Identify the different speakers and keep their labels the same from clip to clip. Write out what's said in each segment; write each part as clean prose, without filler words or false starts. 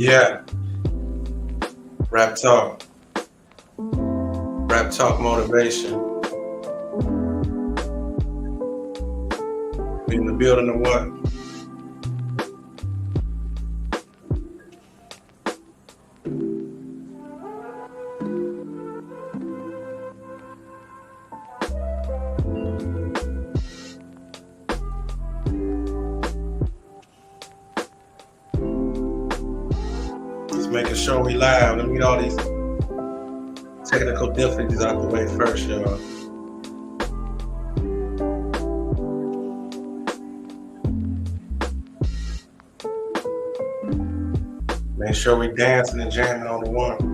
Speaker 1: Yeah, rap talk, rap talk motivation. We in the building or what? Just making sure we live. Let me get all these technical difficulties out the way first, y'all. Make sure we dancing and jamming on the one.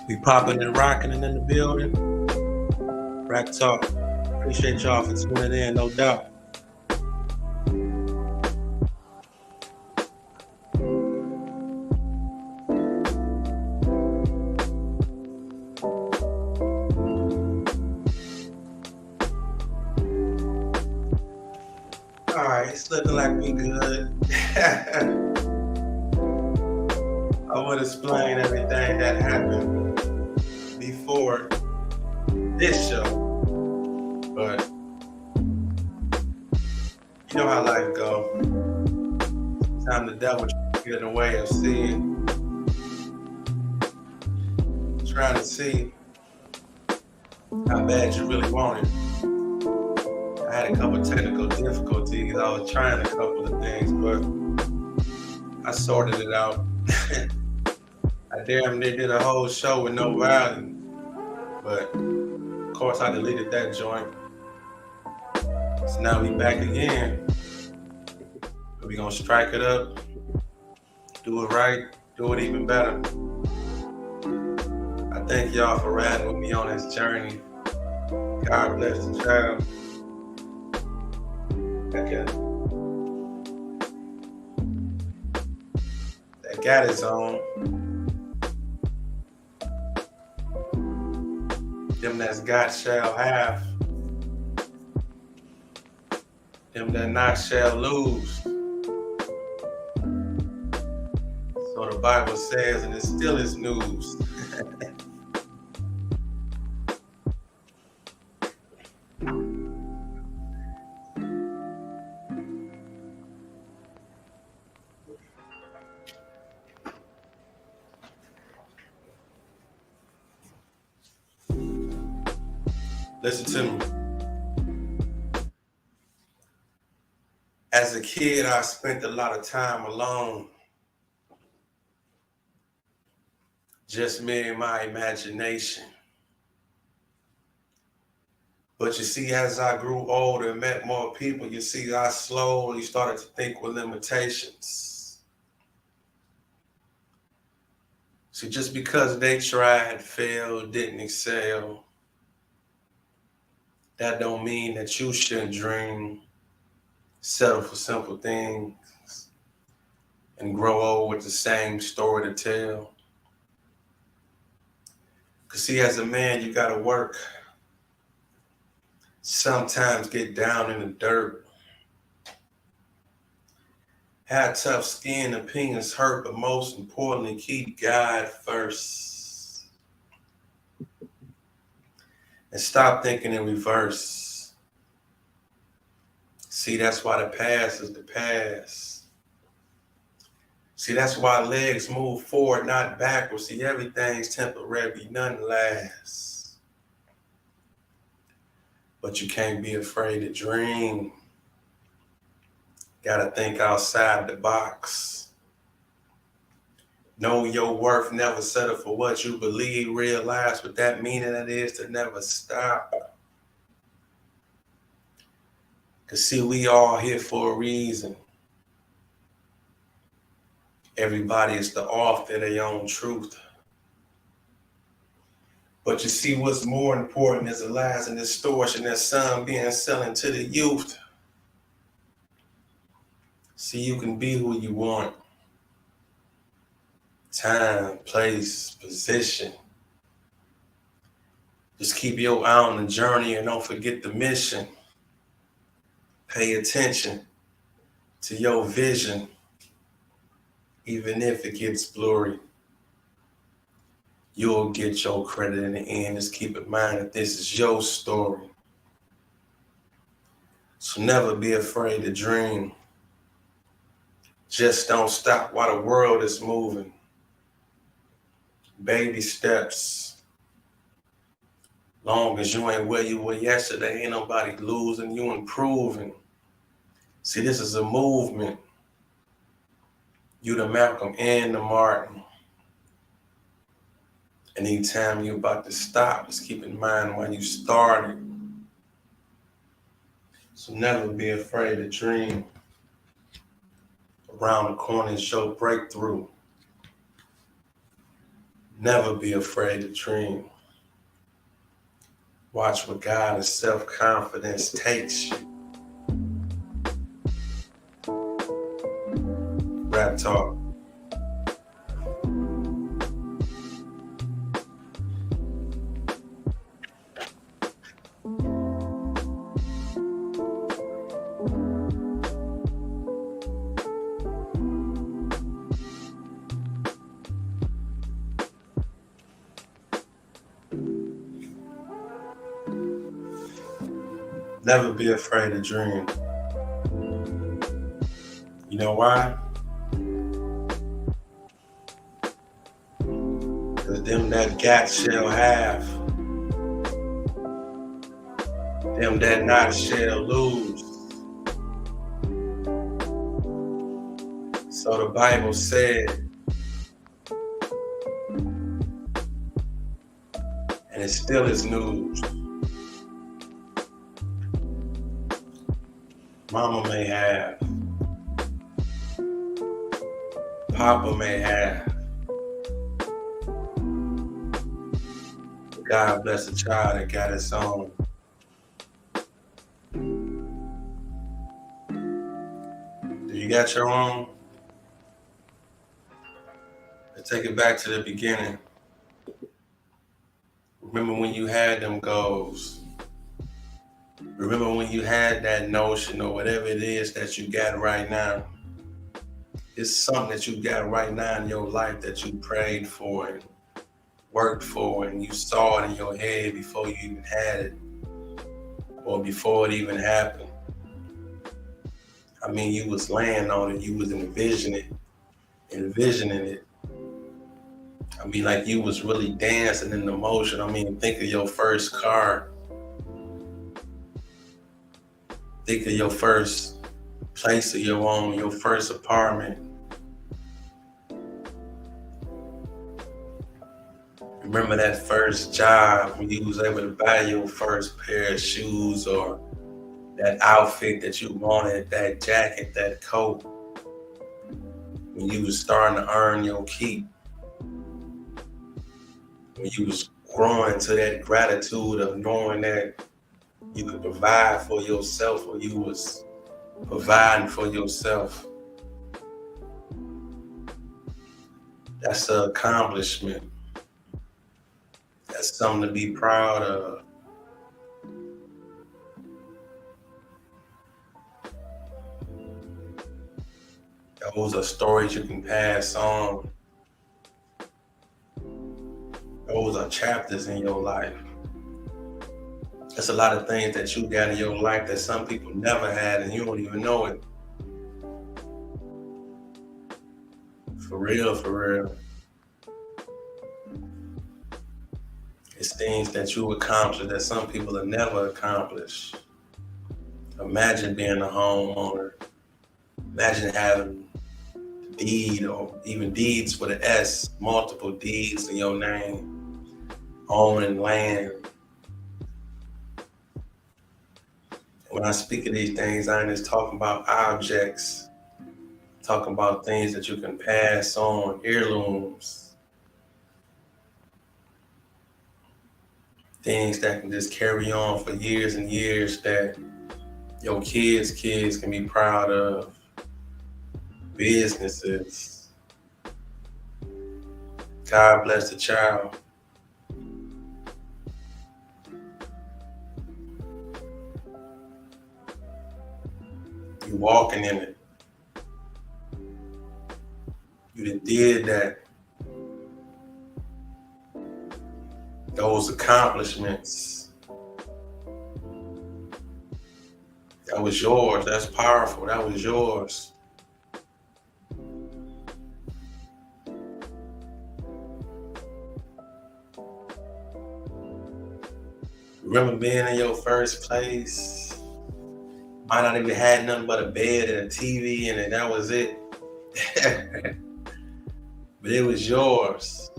Speaker 1: We popping and rocking and in the building. Rap talk. Appreciate y'all for tuning in, no doubt. All right, it's looking like we good. I would explain everything that happened before this show, but you know how life go. Time the devil get in the way of seeing, trying to see how bad you really want it. I had a couple technical difficulties. I was trying a couple of things, but I sorted it out. I damn near did a whole show with no violence, but of course I deleted that joint. So now we back again. We gonna strike it up, do it right, do it even better. I thank y'all for riding with me on this journey. God bless the child. That got its own. Them that's got shall have. Them that not shall lose. So the Bible says, and it still is news. Listen to me. As a kid, I spent a lot of time alone. Just me and my imagination. But you see, as I grew older and met more people, you see, I slowly started to think with limitations. See, just because they tried, failed, didn't excel, that don't mean that you shouldn't dream, settle for simple things, and grow old with the same story to tell. Because see, as a man, you gotta work. Sometimes get down in the dirt. Have tough skin, opinions hurt, but most importantly, keep God first. And stop thinking in reverse. See, that's why the past is the past. See, that's why legs move forward, not backwards. See, everything's temporary, none lasts. But you can't be afraid to dream. Gotta think outside the box. Know your worth, never settle for what you believe, realize what that meaning that is to never stop. Cause see, we all here for a reason. Everybody is the author of their own truth. But you see, what's more important is the lies and distortion that some being selling to the youth. See, you can be who you want. Time, place, position. Just keep your eye on the journey and don't forget the mission. Pay attention to your vision, even if it gets blurry. You'll get your credit in the end. Just keep in mind that this is your story. So never be afraid to dream. Just don't stop while the world is moving. Baby steps. Long as you ain't where you were yesterday, ain't nobody losing, you improving. See, this is a movement. You the Malcolm and the Martin. Anytime you're about to stop, just keep in mind when you started. So never be afraid to dream. Around the corner is your breakthrough. Never be afraid to dream. Watch what God and self-confidence takes you. Rap talk. Never be afraid to dream. You know why? Because them that got shall have. Them that not shall lose. So the Bible said, and it still is news. Mama may have, Papa may have. God bless the child that got its own. Do you got your own? Let's take it back to the beginning. Remember when you had them goals. Remember when you had that notion or whatever it is that you got right now. It's something that you got right now in your life that you prayed for and worked for and you saw it in your head before you even had it or before it even happened. I mean, you was laying on it, you was envisioning it. I mean, like you was really dancing in the motion. I mean, think of your first car. Think of your first place of your own, your first apartment. Remember that first job when you was able to buy your first pair of shoes or that outfit that you wanted, that jacket, that coat. When you was starting to earn your keep. When you was growing to that gratitude of knowing that you could provide for yourself or you was providing for yourself. That's an accomplishment. That's something to be proud of. Those are stories you can pass on. Those are chapters in your life. There's a lot of things that you got in your life that some people never had and you don't even know it. For real. It's things that you accomplish that some people have never accomplished. Imagine being a homeowner. Imagine having the deed, or even deeds with an S, multiple deeds in your name, owning land. When I speak of these things, I ain't just talking about objects, talking about things that you can pass on, heirlooms, things that can just carry on for years and years that your kids can be proud of, businesses. God bless the child. You walking in it. You done did that. Those accomplishments. That was yours. That's powerful. That was yours. Remember being in your first place? Might not even had nothing but a bed and a TV and that was it. But it was yours.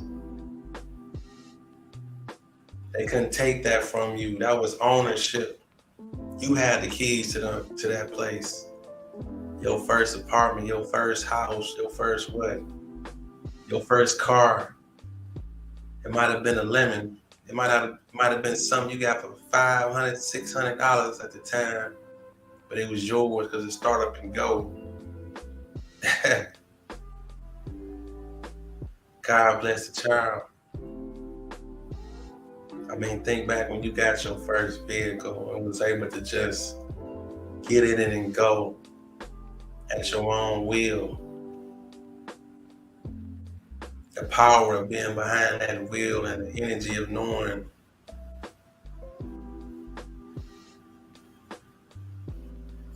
Speaker 1: They couldn't take that from you. That was ownership. You had the keys to that place. Your first apartment, your first house, your first what? Your first car. It might have been a lemon. It might have been something you got for $500, $600 at the time, but it was yours because it started up and go. God bless the child. I mean, think back when you got your first vehicle and was able to just get in it and go at your own will. The power of being behind that wheel and the energy of knowing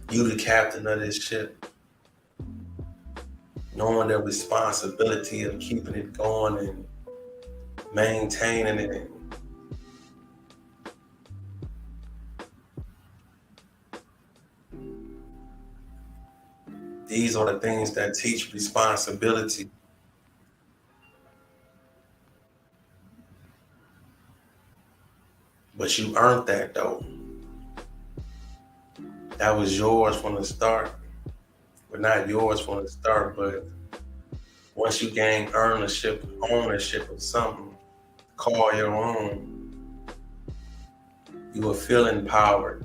Speaker 1: you the captain of this ship. Knowing the responsibility of keeping it going and maintaining it. These are the things that teach responsibility. But you earned that though. That was yours from the start. Well, not yours from the start, but once you gain ownership of something, call your own, you will feel empowered.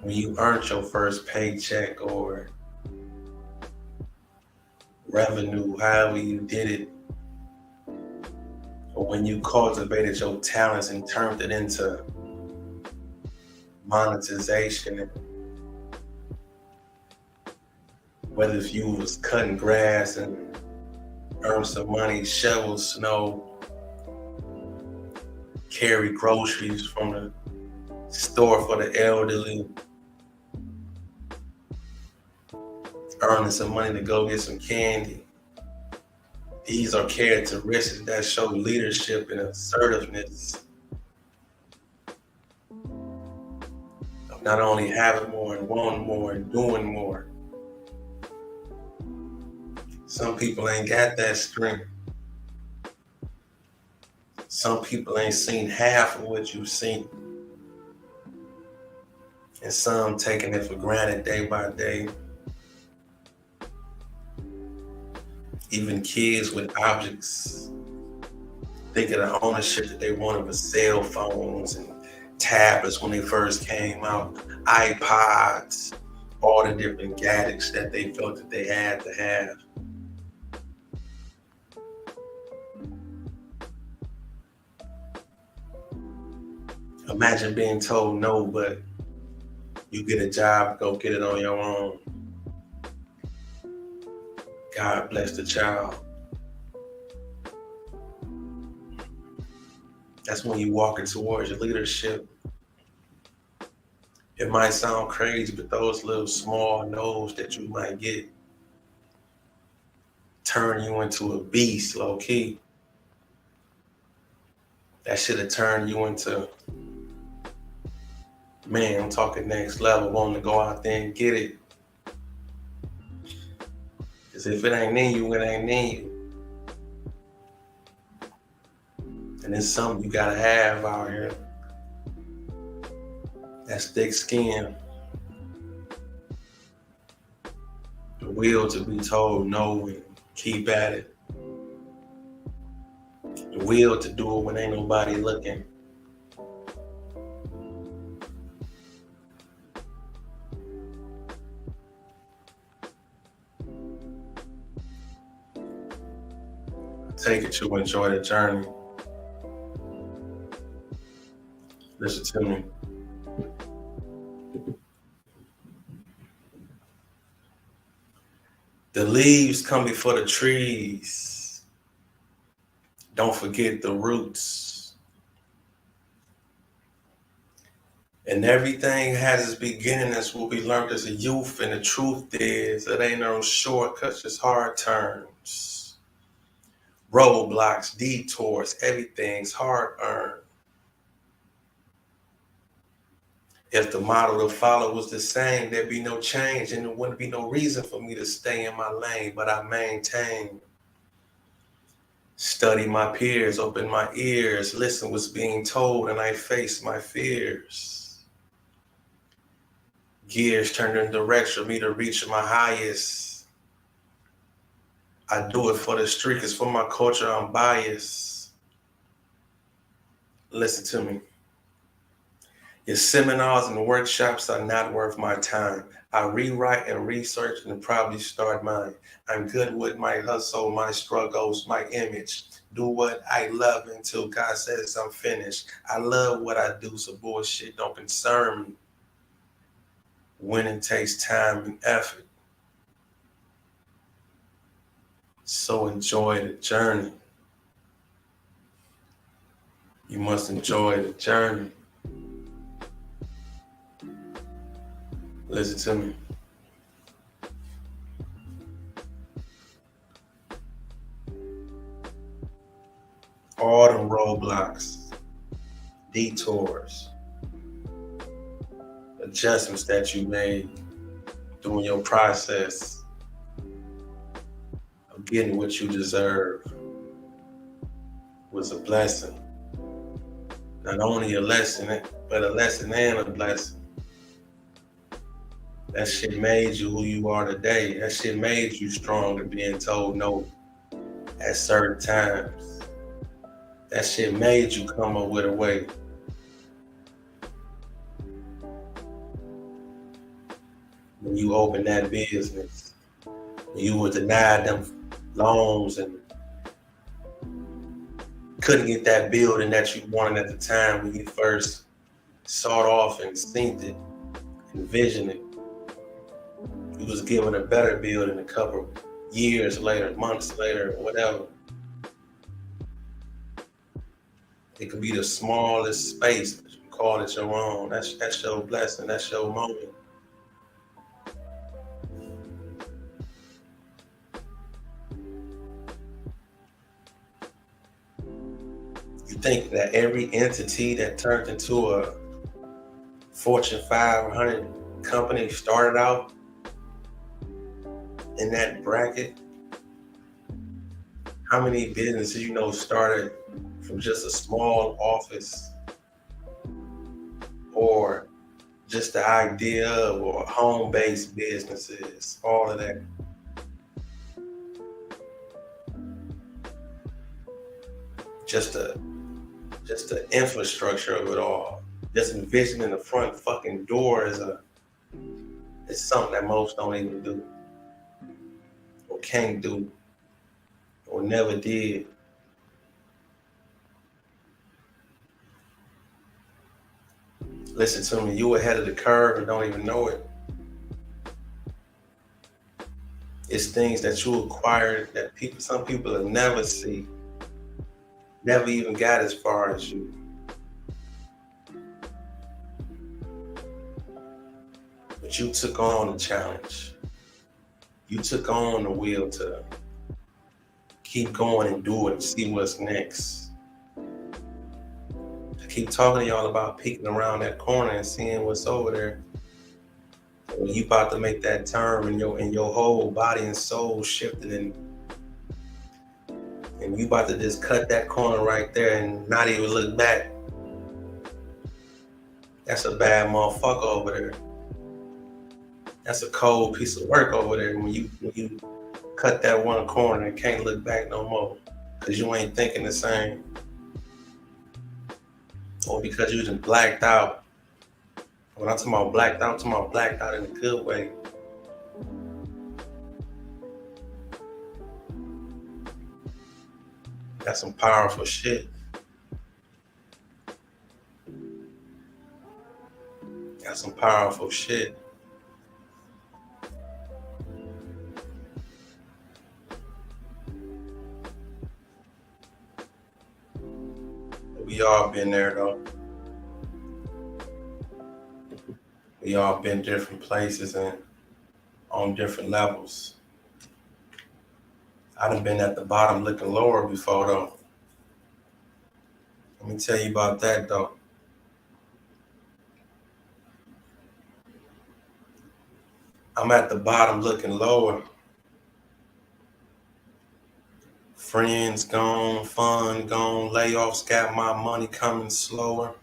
Speaker 1: When you earned your first paycheck or revenue, however you did it, or when you cultivated your talents and turned it into monetization, whether if you was cutting grass and earn some money, shovel snow, carry groceries from the store for the elderly, earning some money to go get some candy. These are characteristics that show leadership and assertiveness of not only having more and wanting more and doing more. Some people ain't got that strength. Some people ain't seen half of what you've seen. And some taking it for granted day by day. Even kids with objects, thinking of ownership that they wanted with cell phones and tablets when they first came out, iPods, all the different gadgets that they felt that they had to have. Imagine being told no, but you get a job, go get it on your own. God bless the child. That's when you walking towards your leadership. It might sound crazy, but those little small no's that you might get turn you into a beast, low key. That should have turned you into, man, I'm talking next level, wanting to go out there and get it. Because if it ain't in you, it ain't in you. And it's something you gotta have out here. That's thick skin. The will to be told no and keep at it. The will to do it when ain't nobody looking. Take it you enjoy the journey. Listen to me. The leaves come before the trees. Don't forget the roots. And everything has its beginning as what we learned as a youth. And the truth is, it ain't no shortcuts, just hard turns. Roadblocks, detours, everything's hard earned. If the model to follow was the same, there'd be no change and there wouldn't be no reason for me to stay in my lane, but I maintain. Study my peers, open my ears, listen what's being told, and I face my fears. Gears turned in direction for me to reach my highest. I do it for the streak, it's for my culture, I'm biased. Listen to me. Your seminars and workshops are not worth my time. I rewrite and research and probably start mine. I'm good with my hustle, my struggles, my image. Do what I love until God says I'm finished. I love what I do, so bullshit don't concern me. Winning takes time and effort. So enjoy the journey. You must enjoy the journey. Listen to me. All them roadblocks, detours, adjustments that you made during your process of getting what you deserve was a blessing. Not only a lesson, but a lesson and a blessing. That shit made you who you are today. That shit made you stronger being told no at certain times. That shit made you come up with a way. When you opened that business, when you were denied them loans and couldn't get that building that you wanted at the time when you first sought off and synced it, envisioned it. You was given a better building a couple years later, months later, whatever. It could be the smallest space, but you call it your own. That's your blessing, that's your moment. You think that every entity that turned into a Fortune 500 company started out in that bracket? How many businesses you know started from just a small office or just the idea of or home-based businesses, all of that? Just the infrastructure of it all. Just envisioning the front fucking door is something that most don't even do, or can't do, or never did. Listen to me, you ahead of the curve and don't even know it. It's things that you acquired that some people will never see, never even got as far as you. But you took on the challenge. You took on the will to keep going and do it and see what's next. I keep talking to y'all about peeking around that corner and seeing what's over there. When you about to make that turn and your whole body and soul shifted and you about to just cut that corner right there and not even look back. That's a bad motherfucker over there. That's a cold piece of work over there when you cut that one corner and can't look back no more. Cause you ain't thinking the same. Or because you just blacked out. When I'm talking about blacked out, I'm talking about blacked out in a good way. That's some powerful shit. That's some powerful shit. We all been there though. We all been different places and on different levels. I done been at the bottom looking lower before though. Let me tell you about that though. I'm at the bottom looking lower. Friends gone, fun gone, layoffs got my money coming slower.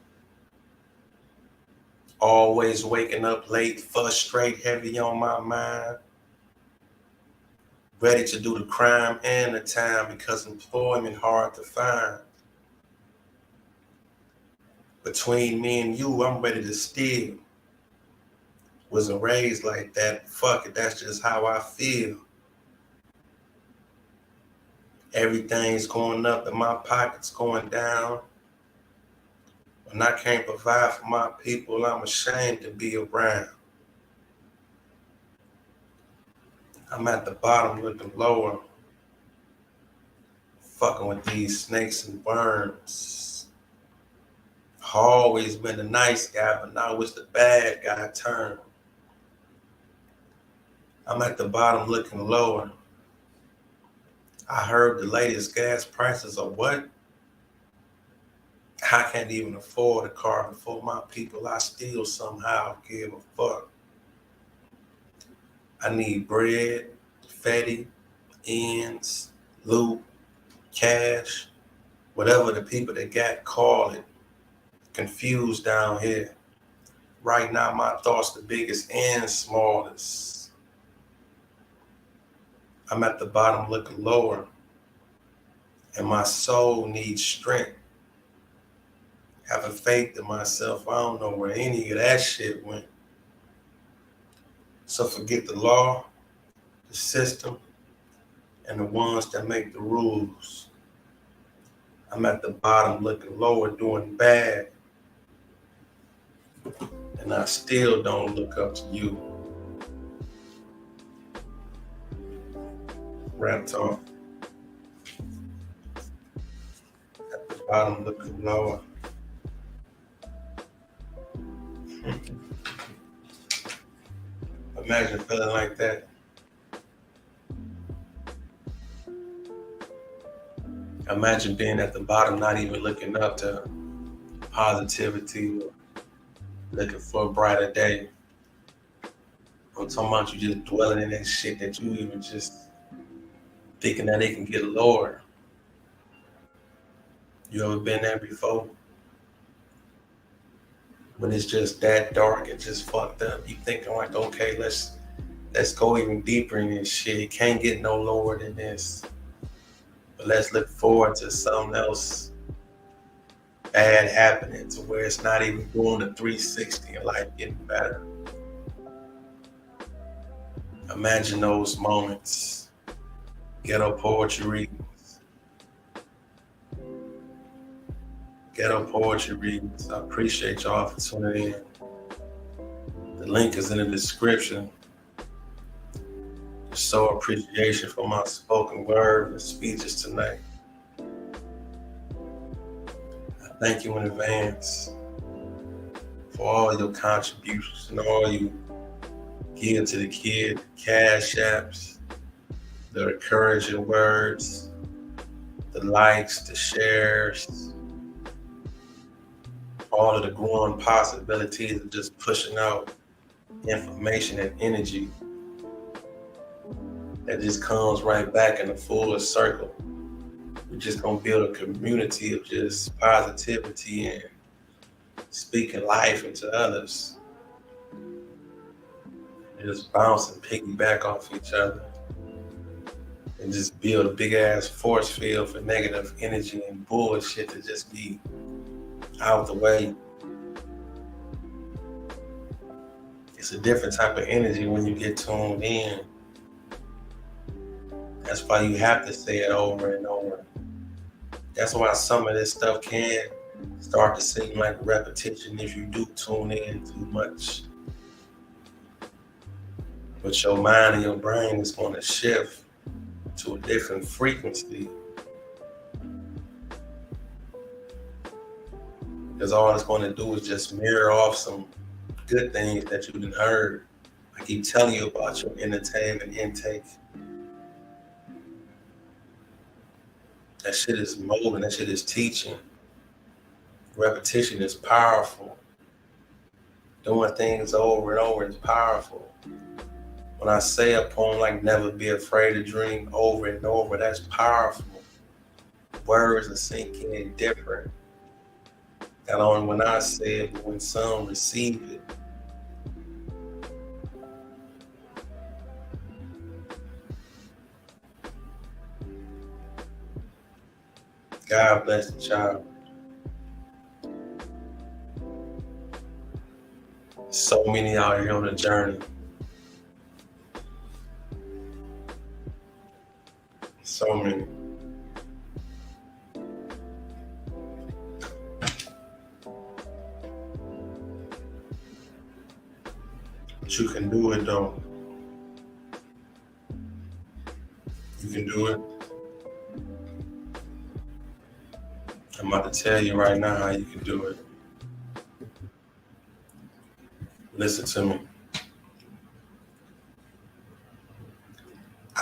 Speaker 1: Always waking up late, frustrated, heavy on my mind. Ready to do the crime and the time because employment hard to find. Between me and you, I'm ready to steal. Wasn't raised like that. Fuck it, that's just how I feel. Everything's going up and my pocket's going down. When I can't provide for my people, I'm ashamed to be around. I'm at the bottom looking lower, fucking with these snakes and worms. Always been the nice guy, but now it's the bad guy turn. I'm at the bottom looking lower. I heard the latest gas prices are what? I can't even afford a car before my people. I still somehow give a fuck. I need bread, fatty, ends, loot, cash, whatever the people that got call it. Confused down here. Right now, my thoughts the biggest and smallest. I'm at the bottom looking lower, and my soul needs strength. Having faith in myself, I don't know where any of that shit went. So forget the law, the system, and the ones that make the rules. I'm at the bottom looking lower, doing bad, and I still don't look up to you. Rap talk. At the bottom looking lower. Imagine feeling like that. Imagine being at the bottom, not even looking up to positivity or looking for a brighter day. I'm talking about you just dwelling in that shit that you even just thinking that it can get lower. You ever been there before? When it's just that dark and just fucked up, you thinking like, okay, let's go even deeper in this shit. It can't get no lower than this. But let's look forward to something else bad happening to where it's not even doing a 360 and life getting better. Imagine those moments. Ghetto poetry readings. Ghetto poetry readings. I appreciate y'all for tuning in. The link is in the description. So appreciation for my spoken word and speeches tonight. I thank you in advance for all your contributions and all you give to the kid, cash apps, the encouraging words, the likes, the shares, all of the growing possibilities of just pushing out information and energy that just comes right back in a full circle. We're just gonna build a community of just positivity and speaking life into others. And just bounce and piggyback off each other. And just build a big ass force field for negative energy and bullshit to just be out the way. It's a different type of energy when you get tuned in. That's why you have to say it over and over. That's why some of this stuff can start to seem like repetition if you do tune in too much. But your mind and your brain is going to shift to a different frequency. Because all it's going to do is just mirror off some good things that you've heard. I keep telling you about your entertainment intake. That shit is molding, that shit is teaching. Repetition is powerful. Doing things over and over is powerful. When I say a poem like Never Be Afraid to Dream over and over, that's powerful. Words are sinking in different. Not only when I say it, but when some receive it. God bless the child. So many out here on the journey. So many. But you can do it though. You can do it. I'm about to tell you right now how you can do it. Listen to me.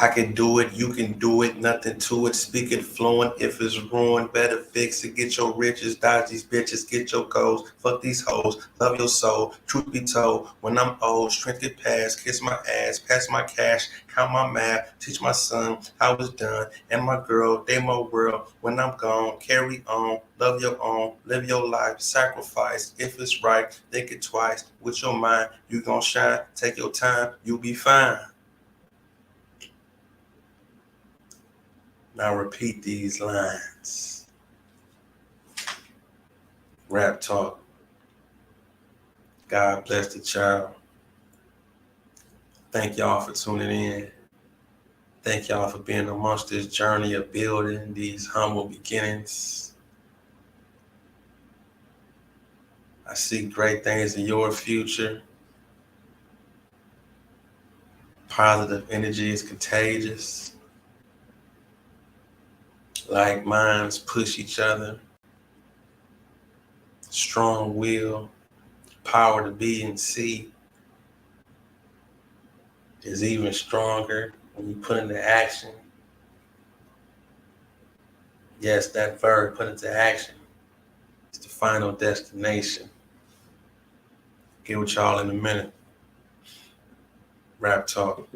Speaker 1: I can do it, you can do it, nothing to it. Speak it fluent, if it's ruined, better fix it. Get your riches, dodge these bitches, get your goals. Fuck these hoes, love your soul. Truth be told, when I'm old, strength get past, kiss my ass, pass my cash, count my math, teach my son how it's done. And my girl, they my world. When I'm gone, carry on, love your own, live your life, sacrifice. If it's right, think it twice. With your mind, you gon' shine. Take your time, you'll be fine. Now repeat these lines. Rap talk. God bless the child. Thank y'all for tuning in. Thank y'all for being amongst this journey of building these humble beginnings. I see great things in your future. Positive energy is contagious. Like minds push each other. Strong will, power to be and see is even stronger when you put into action. Yes, that verb, put into action. It's the final destination. Get with y'all in a minute. Rap talk.